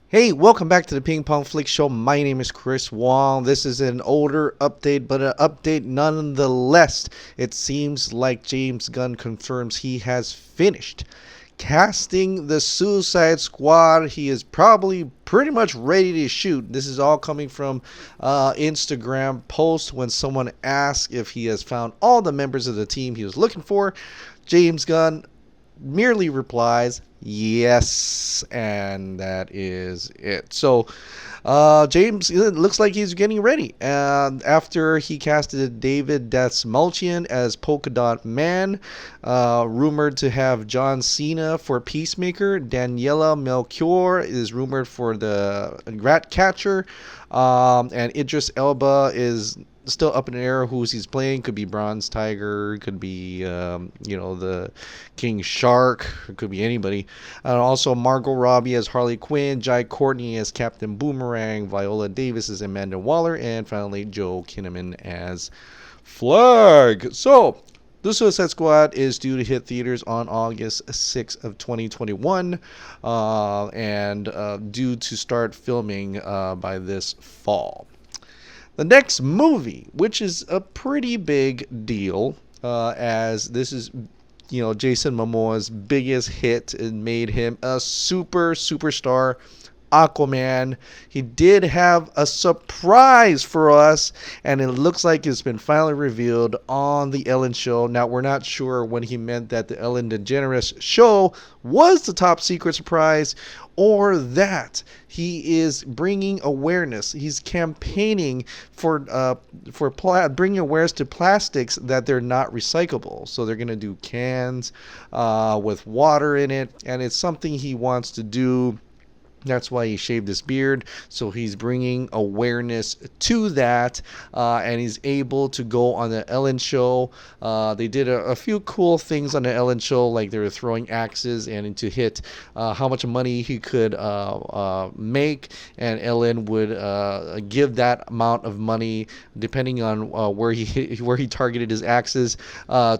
Hey, welcome back to the Ping Pong Flick Show. My name is Chris Wong. This is an older update, but an update nonetheless. It seems like James Gunn confirms he has finished casting the Suicide Squad. He is probably pretty much ready to shoot. This is all coming from Instagram post when someone asked if he has found all the members of the team he was looking for. James Gunn merely replies yes, and that is it. So James, it looks like he's getting ready, and after he casted David Dastmalchian as Polka Dot Man, rumored to have John Cena for Peacemaker, Daniela Melchior is rumored for the Rat Catcher, and Idris Elba is still up in the air who he's playing. Could be Bronze Tiger, could be the King Shark, it could be anybody. And also Margot Robbie as Harley Quinn, Jai Courtney as Captain Boomerang, Viola Davis as Amanda Waller, and finally Joel Kinnaman as Flag. So the Suicide Squad is due to hit theaters on August 6th of 2021, and due to start filming by this fall. The next movie, which is a pretty big deal, as this is, Jason Momoa's biggest hit. It made him a superstar. Aquaman. He did have a surprise for us, and it looks like it's been finally revealed on the Ellen Show. Now, we're not sure when he meant that the Ellen DeGeneres show was the top secret surprise, or that he is bringing awareness. He's campaigning for bringing awareness to plastics that they're not recyclable. So they're gonna do cans with water in it, and it's something he wants to do. That's why he shaved his beard. So he's bringing awareness to that, and he's able to go on the Ellen Show. They did a few cool things on the Ellen Show, like they were throwing axes and to hit how much money he could make, and Ellen would give that amount of money depending on where he targeted his axes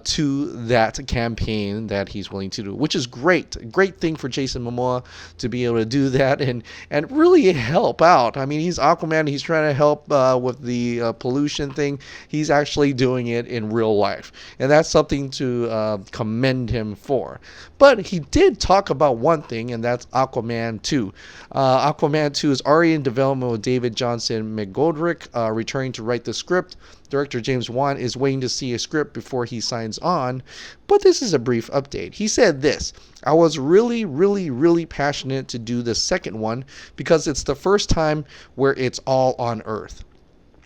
to that campaign that he's willing to do, which is great. A great thing for Jason Momoa to be able to do that and really help out. I mean, he's Aquaman. He's trying to help with the pollution thing. He's actually doing it in real life, and that's something to commend him for. But he did talk about one thing, and that's Aquaman 2. Aquaman 2 is already in development with David Johnson McGoldrick returning to write the script. Director James Wan is waiting to see a script before he signs on, but this is a brief update. He said this: I was really passionate to do the second one because it's the first time where it's all on Earth.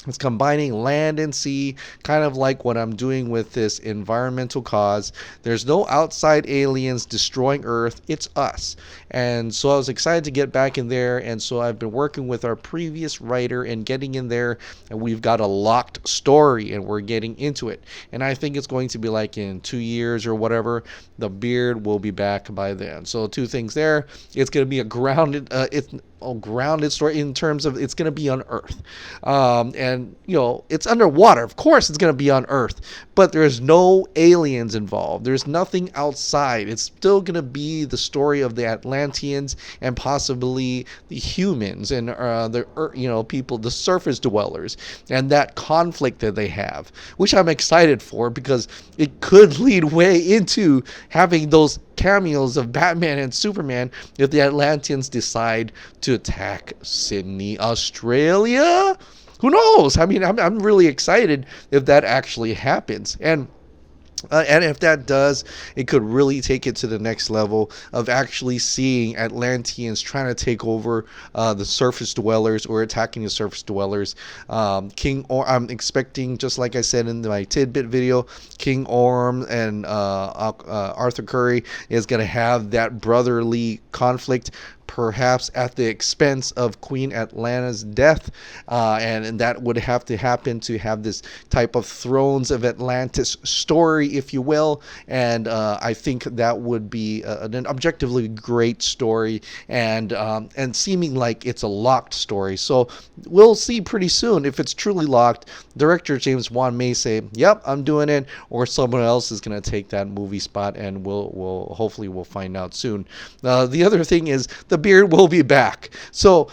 It's combining land and sea, kind of like what I'm doing with this environmental cause. There's no outside aliens destroying Earth. It's us. And so I was excited to get back in there. And so I've been working with our previous writer and getting in there. And we've got a locked story and we're getting into it. And I think it's going to be like in 2 years or whatever, the beard will be back by then. So two things there. It's going to be a grounded story in terms of it's going to be on Earth, and it's underwater. Of course it's going to be on Earth, but there's no aliens involved. There's nothing outside. It's still going to be the story of the Atlanteans and possibly the humans and the people, the surface dwellers, and that conflict that they have, which I'm excited for because it could lead way into having those cameos of Batman and Superman if the Atlanteans decide to attack Sydney, Australia. Who knows? I mean, I'm really excited if that actually happens. And if that does, it could really take it to the next level of actually seeing Atlanteans trying to take over the surface dwellers or attacking the surface dwellers. I'm expecting, just like I said in my tidbit video, King Orm and Arthur Curry is going to have that brotherly conflict, perhaps at the expense of Queen Atlanna's death, and that would have to happen to have this type of Thrones of Atlantis story, if you will. And I think that would be an objectively great story, and seeming like it's a locked story. So we'll see pretty soon if it's truly locked. Director James Wan may say, "Yep, I'm doing it," or someone else is going to take that movie spot, and we'll hopefully find out soon. The other thing is the beard will be back. So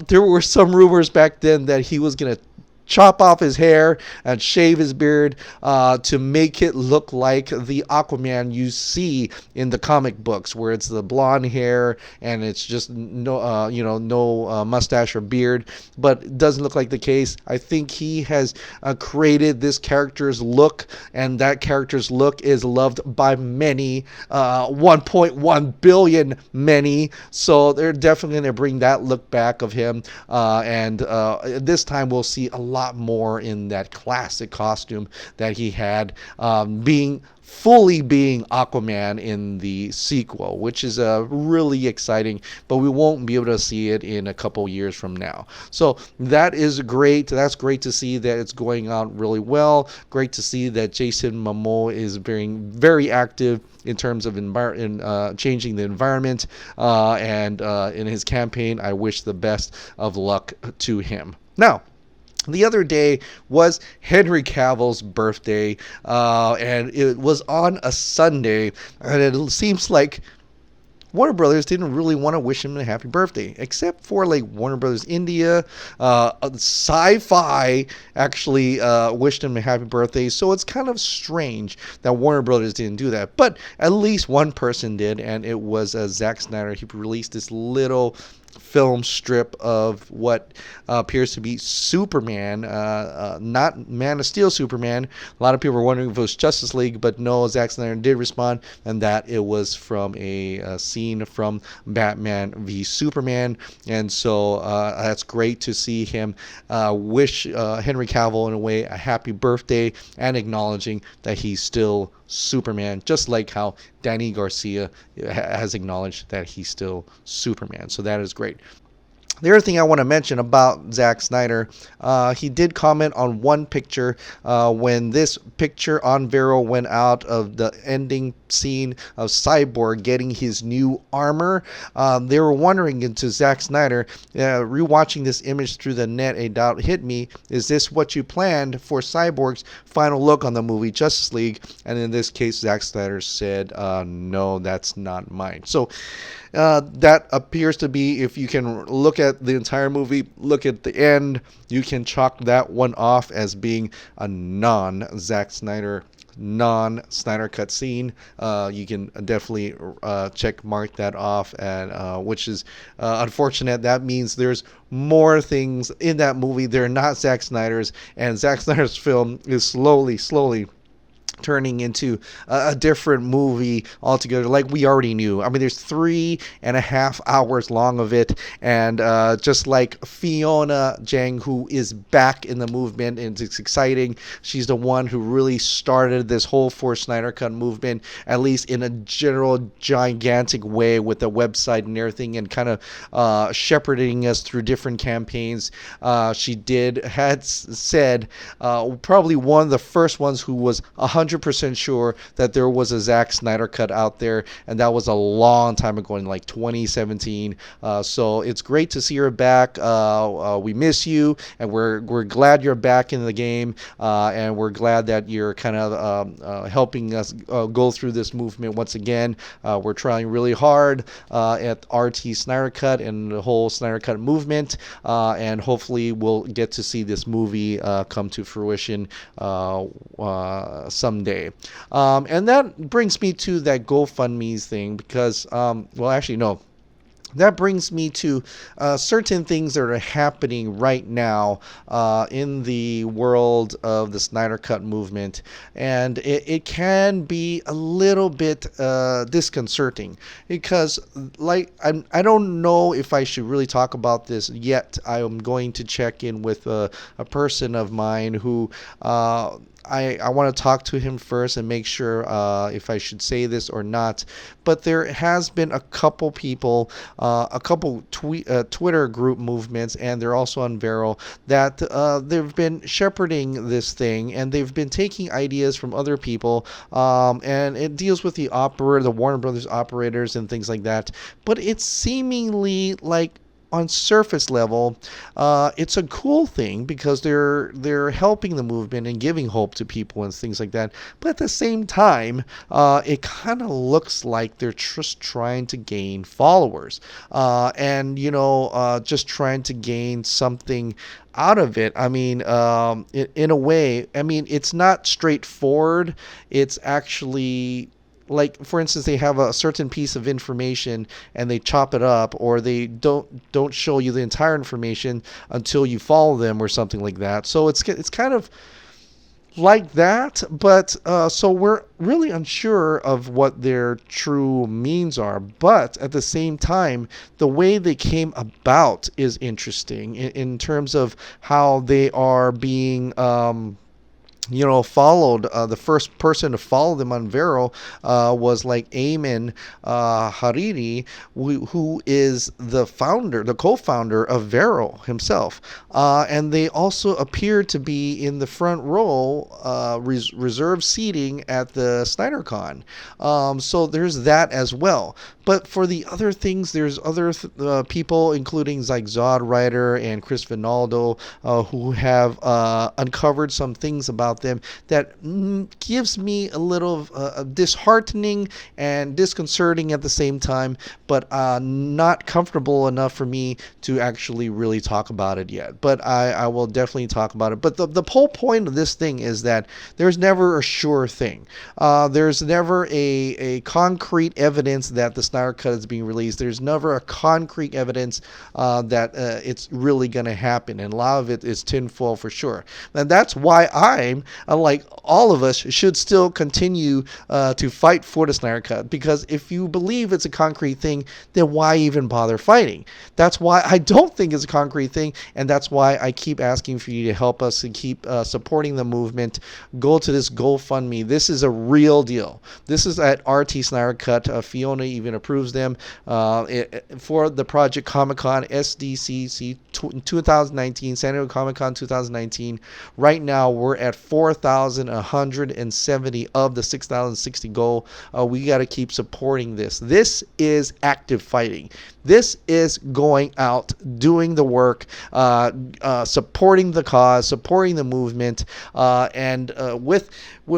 there were some rumors back then that he was going to chop off his hair and shave his beard to make it look like the Aquaman you see in the comic books, where it's the blonde hair and it's just no mustache or beard. But it doesn't look like the case. I think he has created this character's look, and that character's look is loved by many, 1.1 billion many. So they're definitely going to bring that look back of him, and this time we'll see a lot more in that classic costume that he had, being Aquaman in the sequel, which is really exciting, but we won't be able to see it in a couple years from now. So that is great. That's great to see that it's going out really well. Great to see that Jason Momoa is being very active in terms of changing the environment, and in his campaign. I wish the best of luck to him. Now, the other day was Henry Cavill's birthday, and it was on a Sunday, and it seems like Warner Brothers didn't really want to wish him a happy birthday, except for like Warner Brothers India. Sci-Fi actually wished him a happy birthday, so it's kind of strange that Warner Brothers didn't do that. But at least one person did, and it was Zack Snyder. He released this little film strip of what appears to be Superman, not Man of Steel Superman. A lot of people were wondering if it was Justice League, but no, Zack Snyder did respond, and that it was from a scene from Batman v Superman. And so that's great to see him wish Henry Cavill, in a way, a happy birthday, and acknowledging that he's still Superman, just like how Danny Garcia has acknowledged that he's still Superman. So that is great. The other thing I want to mention about Zack Snyder, he did comment on one picture when this picture on Vero went out of the ending scene of Cyborg getting his new armor. They were wondering, into Zack Snyder, rewatching this image through the net, a doubt hit me. Is this what you planned for Cyborg's final look on the movie Justice League? And in this case, Zack Snyder said, no, that's not mine. So that appears to be, if you can look at the entire movie, look at the end, you can chalk that one off as being a non-Zack Snyder, non-Snyder Cut scene. You can definitely check mark that off, and which is unfortunate. That means there's more things in that movie. They're not Zack Snyder's, and Zack Snyder's film is slowly turning into a different movie altogether, like we already knew. I mean, there's 3.5 hours long of it, and just like Fiona Zheng, who is back in the movement, and it's exciting. She's the one who really started this whole For Snyder Cut movement, at least in a general gigantic way, with the website and everything, and kind of shepherding us through different campaigns. She had said probably one of the first ones who was 100% sure that there was a Zack Snyder Cut out there, and that was a long time ago, in like 2017. So it's great to see her back. We miss you, and we're glad you're back in the game, and we're glad that you're kind of helping us go through this movement once again. We're trying really hard at RT Snyder Cut and the whole Snyder Cut movement, and hopefully we'll get to see this movie come to fruition someday. And that brings me to that GoFundMe thing, because, well, actually, no. That brings me to certain things that are happening right now in the world of the Snyder Cut movement, and it can be a little bit disconcerting, because, like, I don't know if I should really talk about this yet. I am going to check in with a person of mine who I want to talk to him first and make sure if I should say this or not. But there has been a couple people, a couple Twitter group movements, and they're also on Vero, that they've been shepherding this thing, and they've been taking ideas from other people, and it deals with the Warner Brothers operators and things like that. But it's seemingly like on surface level, it's a cool thing because they're helping the movement and giving hope to people and things like that. But at the same time, it kind of looks like they're just trying to gain followers, and just trying to gain something out of it. I mean, in a way, I mean, it's not straightforward. It's actually, like, for instance, they have a certain piece of information and they chop it up, or they don't show you the entire information until you follow them or something like that. So it's kind of like that, but so we're really unsure of what their true means are. But at the same time, the way they came about is interesting in terms of how they are being followed. The first person to follow them on Vero was like Ayman Hariri, who is the co-founder of Vero himself. And they also appear to be in the front row, reserved seating at the Snyder Con. So there's that as well. But for the other things, there's other people, including like Zod Ryder and Chris Vinaldo, who have uncovered some things about them that gives me a little disheartening and disconcerting at the same time, but not comfortable enough for me to actually really talk about it yet. But I will definitely talk about it. But the whole point of this thing is that there's never a sure thing. There's never a concrete evidence that the Snyder Cut is being released. There's never a concrete evidence that it's really going to happen. And a lot of it is tinfoil for sure. And that's why I'm, like all of us, should still continue to fight for the Snyder Cut. Because if you believe it's a concrete thing, then why even bother fighting? That's why I don't think it's a concrete thing. And that's why I keep asking for you to help us and keep supporting the movement. Go to this GoFundMe. This is a real deal. This is at RT Snyder Cut. Fiona even approves them for the Project Comic-Con SDCC 2019, San Diego Comic-Con 2019. Right now, we're at 4,170 of the 6,060 goal. We got to keep supporting this. This is active fighting. This is going out, doing the work, supporting the cause, supporting the movement, and with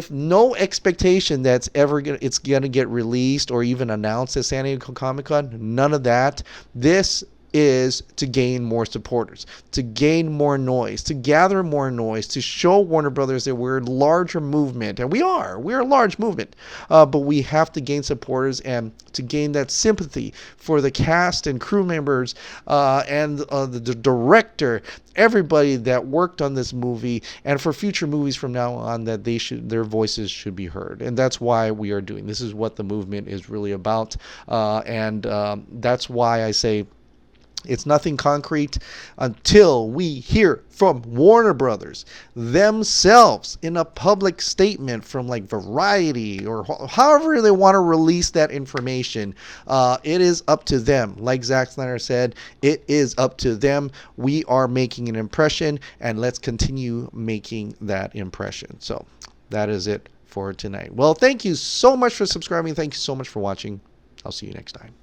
no expectation that's it's gonna get released or even announced at San Diego Comic-Con. None of that. This is to gain more supporters, to gain more noise, to gather more noise, to show Warner Brothers that we're a larger movement, and we're a large movement, but we have to gain supporters and to gain that sympathy for the cast and crew members and the director, everybody that worked on this movie, and for future movies from now on, that their voices should be heard. And that's why we are doing this. Is what the movement is really about, and that's why I say it's nothing concrete until we hear from Warner Brothers themselves in a public statement from like Variety or however they want to release that information. It is up to them. Like Zack Snyder said, it is up to them. We are making an impression, and let's continue making that impression. So that is it for tonight. Well, thank you so much for subscribing. Thank you so much for watching. I'll see you next time.